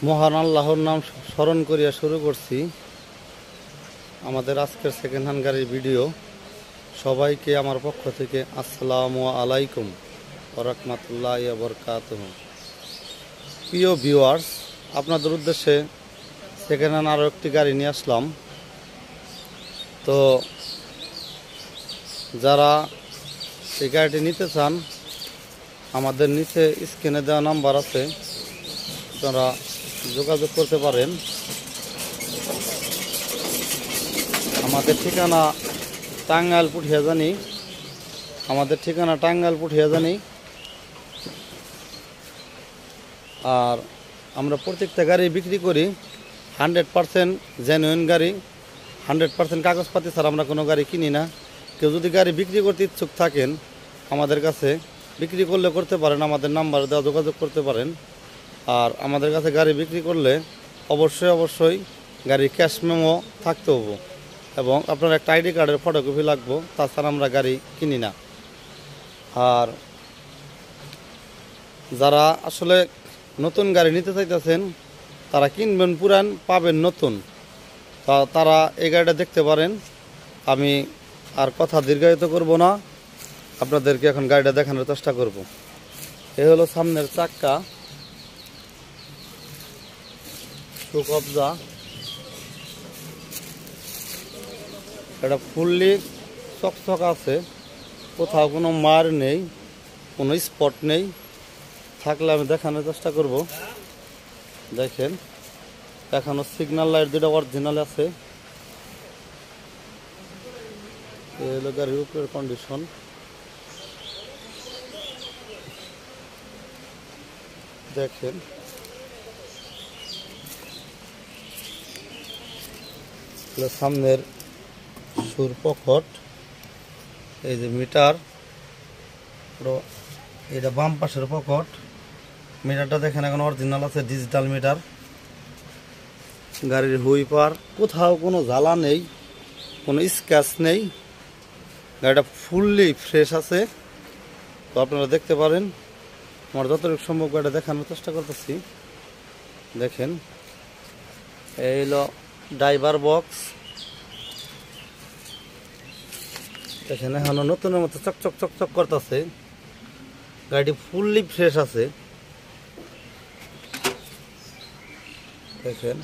মহান আল্লাহর নাম স্মরণ করিয়া শুরু করছি আমাদের আজকের সেকেন্ড হ্যান্ড গাড়ির ভিডিও। সবাইকে আমার পক্ষ থেকে আসসালামু আলাইকুম ওয়া রাহমাতুল্লাহি ওয়া বারাকাতুহু। প্রিয় ভিউয়ার্স, আপনাদের উদ্দেশ্যে সেকেন্ড হ্যান্ড আরও একটি গাড়ি নিয়ে আসলাম। তো যারা এই গাড়িটি নিতে চান, আমাদের নিচে স্ক্রিনে দেওয়া নাম্বার আছে, আপনারা যোগাযোগ করতে পারেন। আমাদের ঠিকানা টাঙ্গাইল পুঠিয়াজানি। আর আমরা প্রত্যেকটা গাড়ি বিক্রি করি 100% জেনুইন গাড়ি, 100% কাগজপাতি ছাড়া আমরা কোনো গাড়ি কিনি না। কেউ যদি গাড়ি বিক্রি করতে ইচ্ছুক থাকেন, আমাদের কাছে বিক্রি করলে করতে পারেন, আমাদের নাম্বার দেওয়া যোগাযোগ করতে পারেন। আর আমাদের কাছে গাড়ি বিক্রি করলে অবশ্যই গাড়ির ক্যাশ মেমো থাকতে হবে এবং আপনার একটা আইডি কার্ডের ফটোকপি লাগবে, তাছাড়া আমরা গাড়ি কিনি না। আর যারা আসলে নতুন গাড়ি নিতে চাইতেছেন, তারা কিনবেন পুরান, পাবেন নতুন, তারা এই গাড়িটা দেখতে পারেন। আমি আর কথা দীর্ঘায়িত করব না, আপনাদেরকে এখন গাড়িটা দেখানোর চেষ্টা করব। এই হলো সামনের চাক্কা, সুকবজা। এটা ফুললি চকচক আছে, কোথাও কোনো মার নেই, কোনো স্পট নেই। থাকলে আমি দেখানোর চেষ্টা করব। দেখেন, এখনো সিগন্যাল লাইট দুটো অরিজিনাল আছে। এই হলো গাড়ির উপরের কন্ডিশন। দেখেন, সামনের সুর পকট, এই যে মিটার, এটা বাম পাশের পকট। মিটারটা দেখেন এখন অরিজিনাল আছে, ডিজিটাল মিটার। গাড়ির হুইপার, কোথাও কোনো জ্বালা নেই, কোনো স্ক্র্যাচ নেই। গাড়িটা ফুললি ফ্রেশ আছে। তো আপনারা দেখতে পারেন, আমার যতটুকু সম্ভব গাড়িটা দেখানোর চেষ্টা করতেছি। দেখেন, এই হলো ড্রাইভার বক্স। দেখেন, এখনো নতুনের মতো চকচক করতেছে। গাড়িটি ফুললি ফ্রেশ আছে। দেখেন,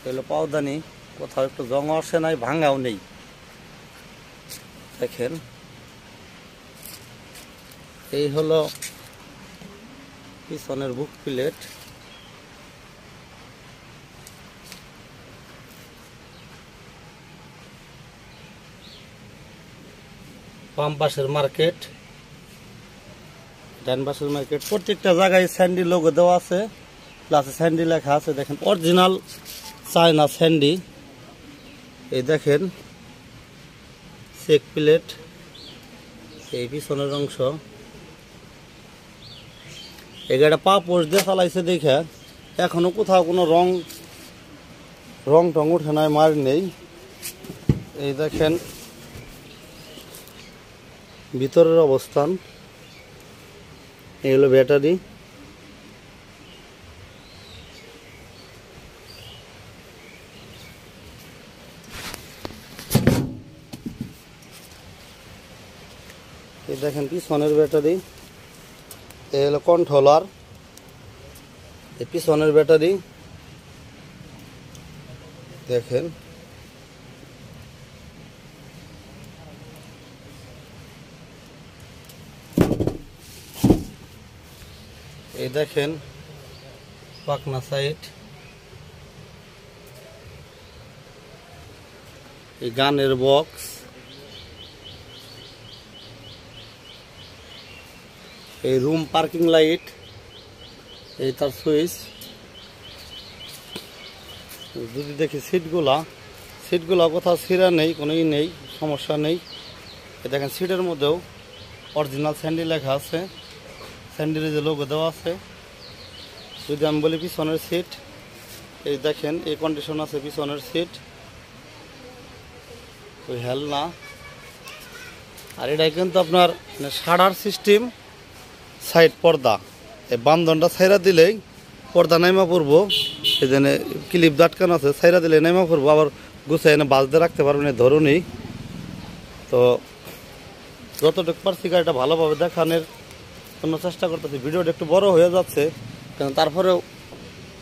এগুলো পাওদানি, কোথাও একটু জং আসে নাই, ভাঙাও নেই। দেখেন, এই হলো পিছনের বুক প্লেট। বাম পাশের মার্কেট, ডান পাশের মার্কেট। প্রত্যেকটা জায়গায় স্যান্ডি লোগো দেওয়া আছে, প্লাস স্যান্ডি লেখা আছে। দেখেন, অরিজিনাল চায়না স্যান্ডি। এই দেখেন চেক প্লেট, এই পিছনের অংশ। এই গাড়িটা পা পোষ দিয়ে চালাইছে দেখে এখনো কোথাও কোনো রং টং উঠে নাই, মার নেই। এই দেখেন ভিতরের অবস্থান। এই হলো ব্যাটারি। এই দেখেন পিছনের ব্যাটারি। এই হলো কন্ট্রোলার, এই পিছনের ব্যাটারি। দেখেন, এই দেখেন পাকনা সাইড, এই গানের বক্স, এই রুম পার্কিং লাইট, এই তার সুইচ। যদি দেখি সিটগুলা কোথাও ছিঁড়া নেই, কোনো নেই, সমস্যা নেই। এই দেখেন সিটের মধ্যেও অরিজিনাল স্যান্ডি লেখা আছে, স্যান্ডির যে লোগো দেওয়া আছে। যদি আমি বলি পিছনের সিট, এই দেখেন এই কন্ডিশন আছে পিছনের সিট, ওই হেল না। আর এটা কিন্তু আপনার শাটার সিস্টেম, সাইড পর্দা, এই বান্ধনটা ছাইরা দিলেই পর্দা নাইমা পড়বো। এই জন্য ক্লিপ আটকানো আছে, ছাইরা দিলে নাইমা পড়বো, আবার গুছাই এনে বাজতে রাখতে পারবেন এই ধরুনই। তো যতটুকু পারছি গাড়িটা ভালোভাবে দেখানোর জন্য চেষ্টা করতেছি। ভিডিওটা একটু বড় হয়ে যাচ্ছে, কারণ তারপরেও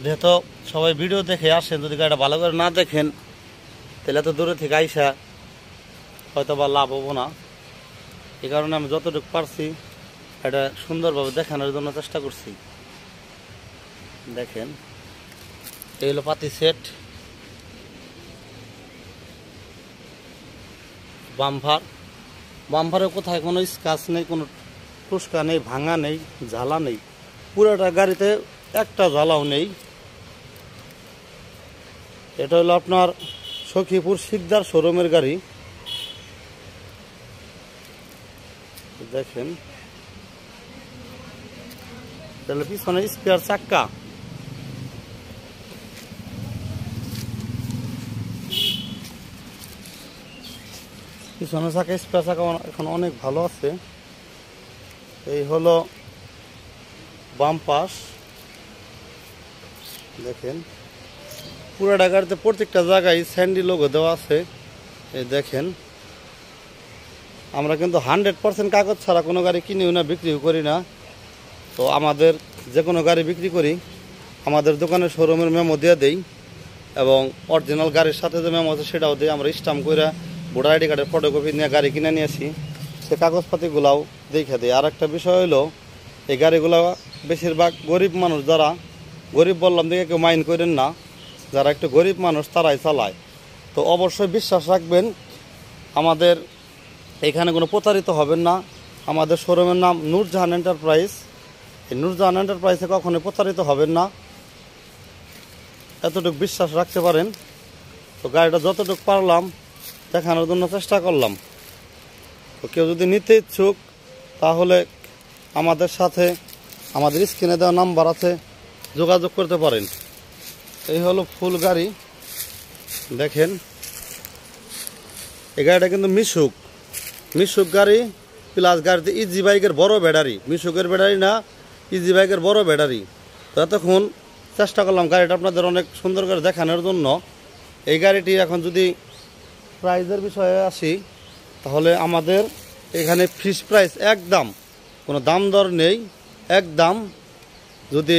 যেহেতু সবাই ভিডিও দেখে আসেন, যদি গাড়িটা ভালো করে না দেখেন তাহলে তো দূরে থেকে আইসা হয়তো বা লাভ হবো না। এই কারণে আমি যতটুকু পারছি এটা সুন্দরভাবে দেখানোর জন্য চেষ্টা করছি। দেখেন এই হলো পাতি সেট, বাম্পারে কোথায় কোনো স্ক্র্যাচ নেই, কোনো টুসকা নেই, ভাঙা নেই, ঝালা নেই, পুরোটা গাড়িতে একটা ঝালাও নেই। এটা হলো আপনার সখীপুর শিকদার শোরুমের গাড়ি। দেখেন তাহলে পিছনে স্পেয়ার চাক্কা, পিছনে চাকা স্পেয়ার চাকা এখন অনেক ভালো আছে। এই হলো বাম পাশ, দেখেন পুরোটা গাড়িতে প্রত্যেকটা জায়গায় স্যান্ডি লোগো দেওয়া আছে। এই দেখেন আমরা কিন্তু 100% কাগজ ছাড়া কোনো গাড়ি কিনিও না, বিক্রিও করি না। তো আমাদের যে কোনো গাড়ি বিক্রি করি আমাদের দোকানের শোরুমের মেমো দিয়ে দেই, এবং অরিজিনাল গাড়ির সাথে যে মেমো আছে সেটাও দিই। আমরা স্টাম্প করে ভোটার আইডি কার্ডের ফটোকপি নিয়ে গাড়ি কিনে নিয়ে আসি, সে কাগজপাতিগুলাও দেখে দিই। আর একটা বিষয় হলো এই গাড়িগুলো বেশিরভাগ গরিব মানুষ, যারা গরিব বললাম দেখে কেউ মাইন্ড করেন না, যারা একটু গরিব মানুষ তারাই চালায়। তো অবশ্যই বিশ্বাস রাখবেন, আমাদের এখানে কোনো প্রতারিত হবেন না। আমাদের শোরুমের নাম নূরজাহান এন্টারপ্রাইজ। এই নূরজাহান এন্টারপ্রাইজে কখনোই প্রতারিত হবেন না, এতটুকু বিশ্বাস রাখতে পারেন। তো গাড়িটা যতটুকু পারলাম দেখানোর জন্য চেষ্টা করলাম। তো কেউ যদি নিতে ইচ্ছুক তাহলে আমাদের সাথে আমাদের স্ক্রিনে দেওয়া নাম্বার আছে, যোগাযোগ করতে পারেন। এই হলো ফুল গাড়ি। দেখেন এই গাড়িটা কিন্তু মিশুক গাড়ি, প্লাস গাড়িতে ইজি বাইকের বড় ব্যাটারি, মিশুকের ব্যাটারি না, ইজি বাইকের বড় ব্যাটারি। তো এতক্ষণ চেষ্টা করলাম গাড়িটা আপনাদের অনেক সুন্দর করে দেখানোর জন্য। এই গাড়িটি এখন যদি প্রাইজের বিষয়ে আসি তাহলে আমাদের এখানে ফিক্স প্রাইস একদম, কোনো দাম দর নেই, একদম। যদি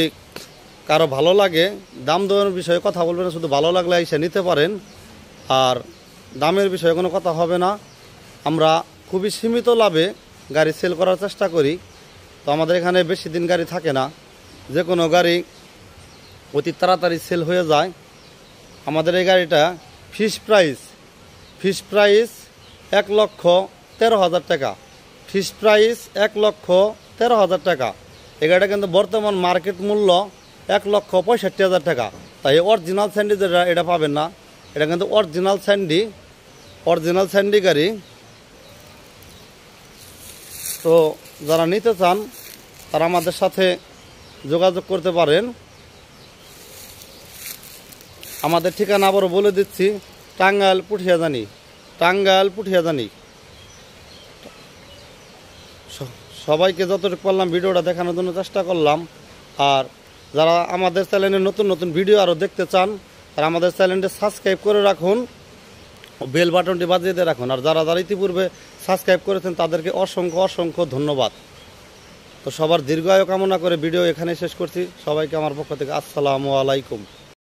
কারো ভালো লাগে দাম দরের বিষয়ে কথা বলবেন, শুধু ভালো লাগলে এসে নিতে পারেন, আর দামের বিষয়ে কোনো কথা হবে না। আমরা খুবই সীমিত লাভে গাড়ি সেল করার চেষ্টা করি। তো আমাদের এখানে বেশি দিন গাড়ি থাকে না, যে কোনো গাড়ি অতি তাড়াতাড়ি সেল হয়ে যায়। আমাদের এই গাড়িটা ফিক্স প্রাইস 1,13,000 টাকা, ফিক্স প্রাইস 1,13,000 টাকা। এই গাড়িটা কিন্তু বর্তমান মার্কেট মূল্য 1,65,000 টাকা। তাই অরিজিনাল স্যান্ডি যেটা এটা পাবেন না, এটা কিন্তু অরিজিনাল স্যান্ডি গাড়ি। তো যারা নিতে চান তারা আমাদের সাথে যোগাযোগ করতে পারেন। আমাদের ঠিকানা আবারও বলে দিচ্ছি, টাঙ্গাইল পুঠিয়াজানি। সবাইকে যতটুকু পারলাম ভিডিওটা দেখানোর জন্য চেষ্টা করলাম। আর যারা আমাদের চ্যানেলে নতুন ভিডিও আরও দেখতে চান তারা আমাদের চ্যানেলটি সাবস্ক্রাইব করে রাখুন, বেল বাটনটি বাজিয়ে দিয়ে রাখুন। আর যারা ইতিপূর্বে সাবস্ক্রাইব করেছেন তাদেরকে অসংখ্য ধন্যবাদ। তো সবার দীর্ঘায়ু কামনা করে ভিডিও এখানে শেষ করছি। সবাইকে আমার পক্ষ থেকে আসসালামু আলাইকুম।